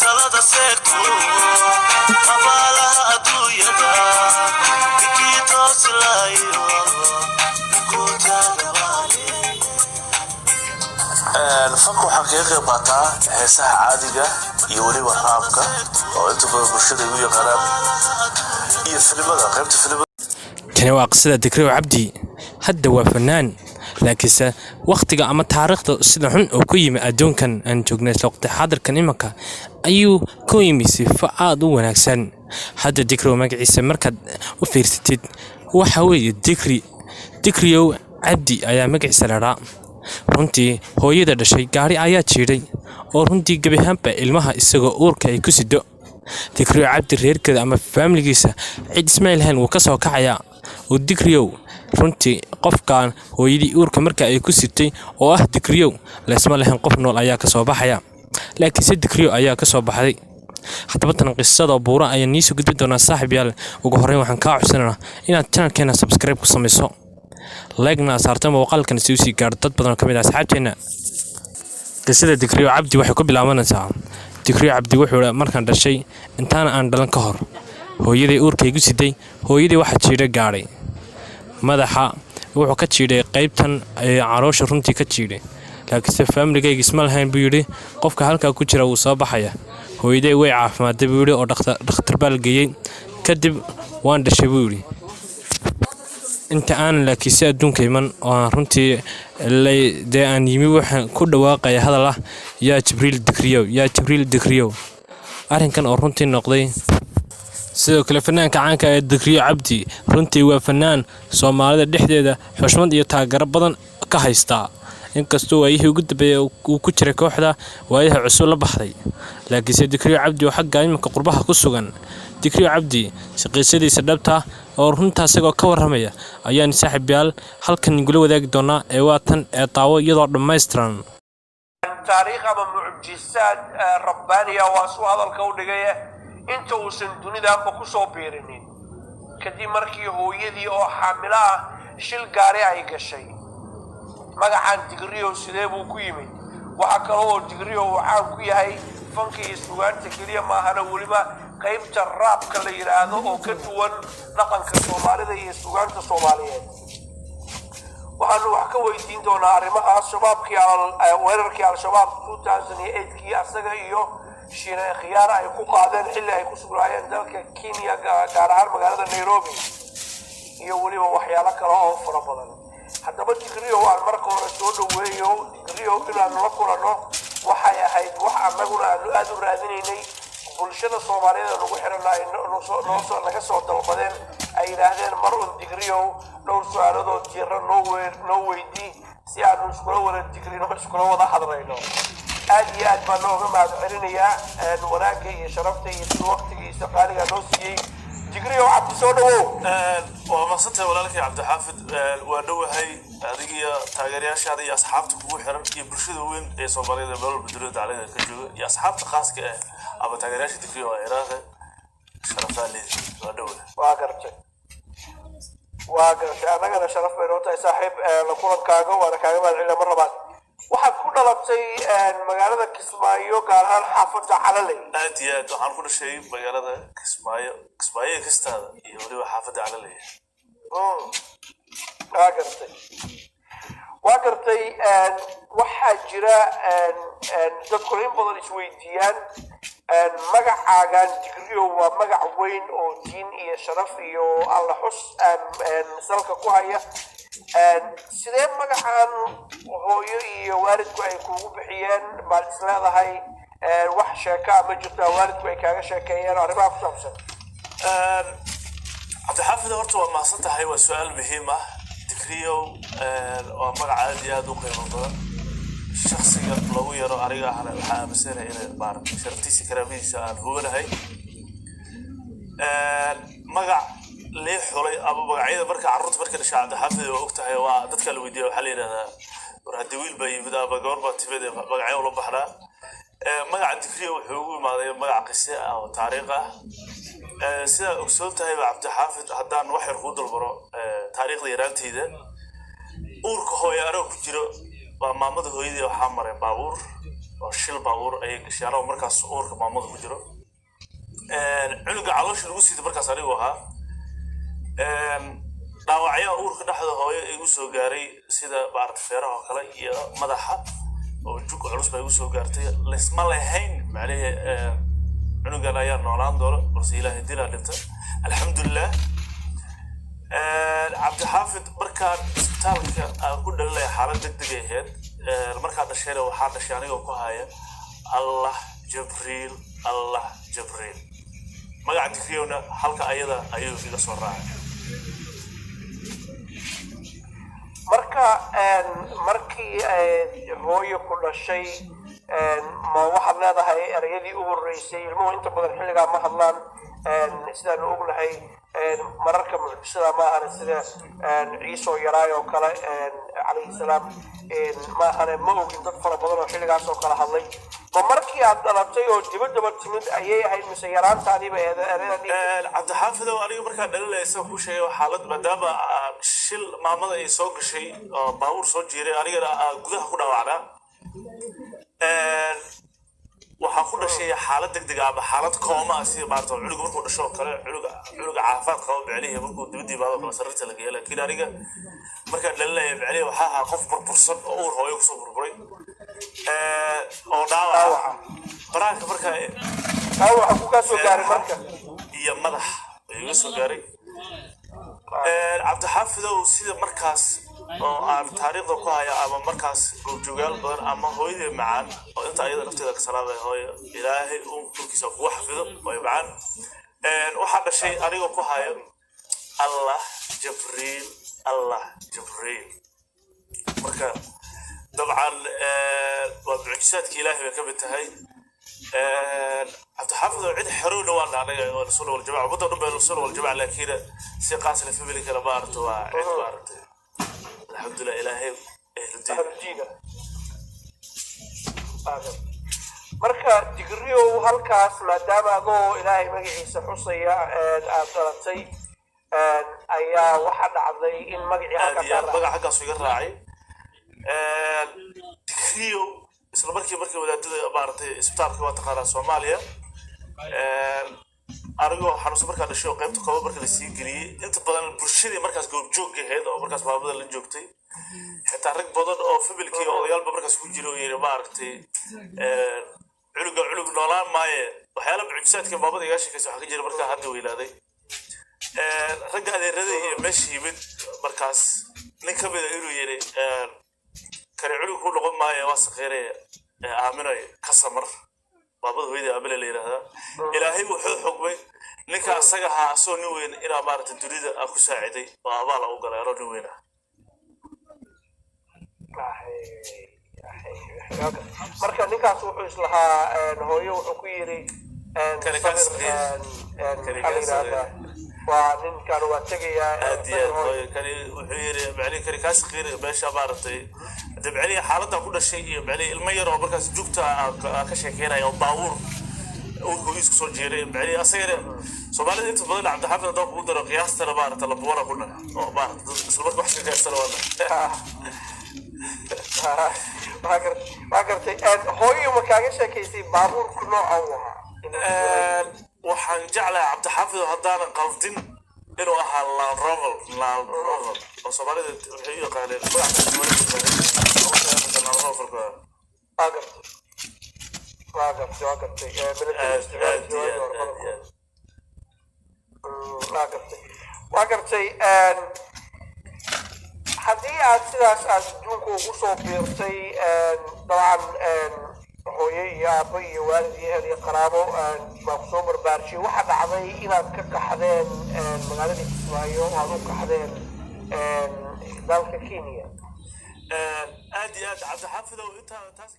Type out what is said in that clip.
talada seegto abaalaha adduunyada ninkii tooslaayo ku taagabaale fanku waxaa kaga qayb qaataa heesaha caadiga iyo weliba raabka oo inta badan bulshada ugu yaqaanaan iyo filimada qaybta filimada kani waa qisada Dikriyo Cabdi hadda waa fanaan laakiinse waqtiga ama taariikhda sida xun oo ku yimi adoonkan aan joognay waqti xaadirkan imanka ayuu ku yimi sifo aad u wanaagsan hadda Dikriyo magaciisa markaad u fiirsatid waxa weeye Dikriyo Cabdi ayaa magaciisa la runtii hooyada dhashay gaari ayaa jiiday oo runtii gabahaanba ilmaha isagoo uurka ay ku sido Dikriyo Cabdi reerkeeda ama family-giisa cid Ismaaciil han uu ka soo kacaya oo Dikriyo runtii qofkan hooyadii uurka marka ay ku sitay oo Dikriyo leesma lahayn qof nool ayaa ka soo baxaya laakiin Dikriyo ayaa ka soo baxday hadaba tan qisada buura ayaa niisu gudbi doona saaxiib yaal ugu horeyn waxaan ka codsanaynaa inaad channelkeena subscribe ku sameyso like-na saarto muuqaalkan si uu sii gaaro dad badan oo kamid ah asxaabteena qisada Dikriyo Cabdi waxay ku bilaabanaysaa Dikriyo Cabdi wuxuu markaan dhashay intaana aan dhalan ka hor hooyadii uurkaygu siday hooyadii waxa jiiday gaaray madaxa wuxuu ka jiiday qaybtan caroosha runtii ka jiiday laakiin family-gayga isma lahayn buu yiri qofka halka ku jira uu soo baxaya hooyadii way caafimaad buu yiri oo dhakhtar baa la geeyay kadib waan dhashay buu yiri inta aan laakiin adduunka iman oo runtii aan yimi waxaan ku dhawaaqay hadal yaa Jibriil Dikriyo arrinkan oo runtii noqday sidoo kale fanaanka caanka ee Dikriyo Cabdi runtii waa fanaan Soomaalida dhexdeeda xushmad iyo taageero badan ka haysta inkastoo ay ugu dambeeyay uu ku jiray kooxda waayaha cusub la baxday laakiin Dikriyo Cabdi oo xagga imka qurbaha ku sugan Dikriyo Cabdi shaqadiisa dhabta oo runta asagoo ka waramaya ayaan saaxiibayaal halkan igula wadaagi doonaa ee waatan ee taawo iyadoo dhameystiran taariikh ama mucjisaad rabbaaniya waa soo hadalka u dhigay inta uusan dunidaanba ku soo biirinin kadib markii hooyadii oo xaamilo ah shil gaari ay gashay magacan Dikriyo sidee buu ku yimid waxa kale oo Dikriyo waxa ku yahay fankii suugaanta kaliya ma ahana waliba qaybta raabka la yiraahdo oo ka duwan dhaqanka Soomaalida iyo suugaanta Soomaaliyeed waxaan wax ka weydiin doonaa arrimaha shabaabkii weerarkii al-shabaab 2008kii asaga iyo shireen khiyaar ay ku qaadeen xilli ay ku sugnaayeen dalka Kenya gaar ahaan magaalada Nairobi iyo waliba waxyaalo kale oo fara badan haddaba Dikriyo aan marka hore soo dhaweeyo Dikriyo inaan la kulano waxay ahayd wax annaguna aad u raadinaynay bulshada Soomaaliyeed oo ugu xiranay noo laga soo dalbadeen ay yiraahdeen mar uu Dikriyo dhowr su'aalood jiran noo weydii si aan iskula wada Dikriyo iskula wada hadlayno aad iyo aad baan looga mahadcelinayaa wanaagga iyo sharafta iyo waqtigiisa qaaliga noo siiyay Dikriyo Cabdi soo dhawow waa maasanta walaalkay Cabdixaafid waa dhawahay adiga taageerayaashaada iyo asxaabta kugu xiran iyo bulshada weyn ee Soomaalida meel badro dacalada ka jooga iyo asxaabta khaaska ah ama taageerayaasha Dikriyo waa iraaqe sharafaalid waa dhawahay waa gartay anagana sharaf bay noo tahay saaxiib la kulankaaga waana kaaga mahadcelinayaa mar labaad waxaad ku dhalatay magaalada Kismaayo gaar ahaan xaafadda Calaley aad iyo aad waxaan ku dhashay magaalada Kismaayo kastaada iyo waliba xaafadda Calaley waa gartay waxaa jira dadku in badan isweydiiyaan magacaagan Dikriyo waa magac weyn oo diin iyo sharaf iyo alla xus salka ku haya sidee magacan hooyo iyo waalidku ay kugu bixiyeen baad isleedahay wax sheeka ama jirta waalidku ay kaaga sheekeeyeen arrimaha ku saabsan Cabdixaafid horta waa mahadsan tahay waa su'aal muhiim ah Dikriyo waa magac aad iyo aad u qiimo badan shakhsiga lagu yaro ariga ahna waxa aaminsanay inay baaran sharaftiisa karaamadiisa aan hubanahay magac leh xulay aba magacyada marka carruurta marka la shaacada xafid oo ogtahay waa dadka la weydiiyo waxa la yiraahdaa war hadii wiil bay yimid aba goorba tibada magacyo la baxna magaca Dikriyo wuxuu ugu imaaday magac qise ah oo taariikh ah sida ogsoon tahay Cabdixaafid haddaan wax yar ku dalbaro taariikhda yaraanteeda uurka hooyo arag ku jiro waa maamada hooyadii waxa maray baabuur oo shil baabuur ay gashay anoo markaas uurka maamada ku jiro cunuga caloosha lagu siiday markaas anigu ahaa dhaawacyo uurka dhexda hooyo igu soo gaaray sida baarta feeraha oo kale iyo madaxa oo jug culus bay igu soo gaartay lisma lahayn macnaheed cunugan ayaa noolaan doono balse ilaahay dilaa dhintay alxamdulilah cabdixaafid markaan isbitaalka aan ku dhalinay xaalad degdeg ahayd markaan dhashayna waxaa dhashay anigoo ku haya allah jabriil magaca dikriyowna halka ayada ayuu iga soo raacay markii hooyo ku dhashay ma waxaad leedahay erayadii ugu horreysay ilmuhu inta badan xilligaa ma hadlaan sidaanu ognahay mararka mucjisada ma ahane sida ciisoo yaraay oo kale calayhi salaam ma ahane ma ogin dad fara badan oo xilligaas oo kale hadlay ma markii aad dhalatay oo dibadaba timid ayay ahayd mise yaraantaadiiba cabdixaafidow aniga markaan dhalinaysa ku sheegay xaalad maadaama shil maamada ay soo gashay oo baabuur soo jiiray anigana gudaha ku dhaawacnaa waxaa ku dhashay xaalad degdeg ah ama xaalad kooma ah sida maarta cunuga markuu dhasho oo kale cunuga caafimaad qaba micnihii markuu dibadii baado kale sariirta la geeyo laakiin aniga markaan dhalinaya micnihii waxaa ahaa qof burbursan oo uur hooyo kusoo burburay oo dhaawaca baraanka markaa dhaawaca ku kaa soo gaaray marka iyo madax iga soo gaaray cabdixaafidow sida markaas oo aan taariikhda ku haya ama markaas goobjoogaal badan ama hooyadii macaan oo inta ayada nafteeda ka salaamay hooyo ilaahay uu dhulkiisa kugu xafido hooyo macaan waxaa dhashay anigoo ku haya allah jabriil marka dabcan waa mucjisaadka ilaahay bay ka mid tahay cabdixaafid oo cid xerowna waa anaga oo sunna wal jamaa ummadda dhan baa sunna wal jamaa laakiin si qaas la family kala baarto waa cid baarto alxamdulilah ilaahay ahludiina marka digriyow halkaas maadaama adoo ilaahay magaciisa xusaya aad dhalatay ayaa waxaa dhacday in magacii halkaas iga raacay digriyow isla markii wadaadada maartay isbitaalka waa taqaanaa Soomaaliya arigoo xanuunsan markaa dhashay qaybta kooban marka la sii geliyay inta badan bulshadii markaas goobjoog ahayd oo markaas baabada la joogtay xitaa rag badan oo familkii odayaalba markaas ku jiro yiri maartay culug noolaan maaye waxyaala mucjisaadka baabada iga sheekaysa waxa ka jira markaa hadda weylaaday ragga adeerada iyo meesha yimid markaas nin ka mid ah inuu yiri kare culug ku noqon maayo waa saqiirey aaminay ka samar baabada hooyada abale la yiraahdaa ilaahay wuxuu xukmay ninka asaga ahaa soo nin weyn inaa maaragtay dunida ku saaciday oo abaal u galay nin weyn marka ninkaas wuxuu islahaa hooyo wuxuu ku yiri waa ninkan waa tegayaa kani wuxuu yiri macallin kani kaas qiir meesha maaragtay dabcali xaaladda ku dhashay iyo macallin ilmo yar oo markaas joogta ka sheekeynaya oo baabuur oo isku soo jeeray macallin asagana Soomaalida inta badan cabdixaafid dad ku daro qiyaasta la maaragtay la buura ku dhac oo maaragtay isla markaa wax ka sano ma gartay hooyo ma kaaga sheekaysay baabuurku nooca uu ahaa waxaan jeclahay cabdixaafid haddaanan qaldin inuu ahaa Land Rover oo Soomaalida waxay u yaqaaneen magaca Land Rover waa gartay haddii aad sidaas aad adduunka ugu soo biirtay dabcan hooyo iyo aabbo iyo waalid iyo ehel iyo qaraabo baa ku soo barbaarshay waxaa dhacday inaad ka kaxdeen magaaladii Kismaayo oo aad u kaxdeen dalka Kenya aad iyo aad cabdixaafidow intaa taas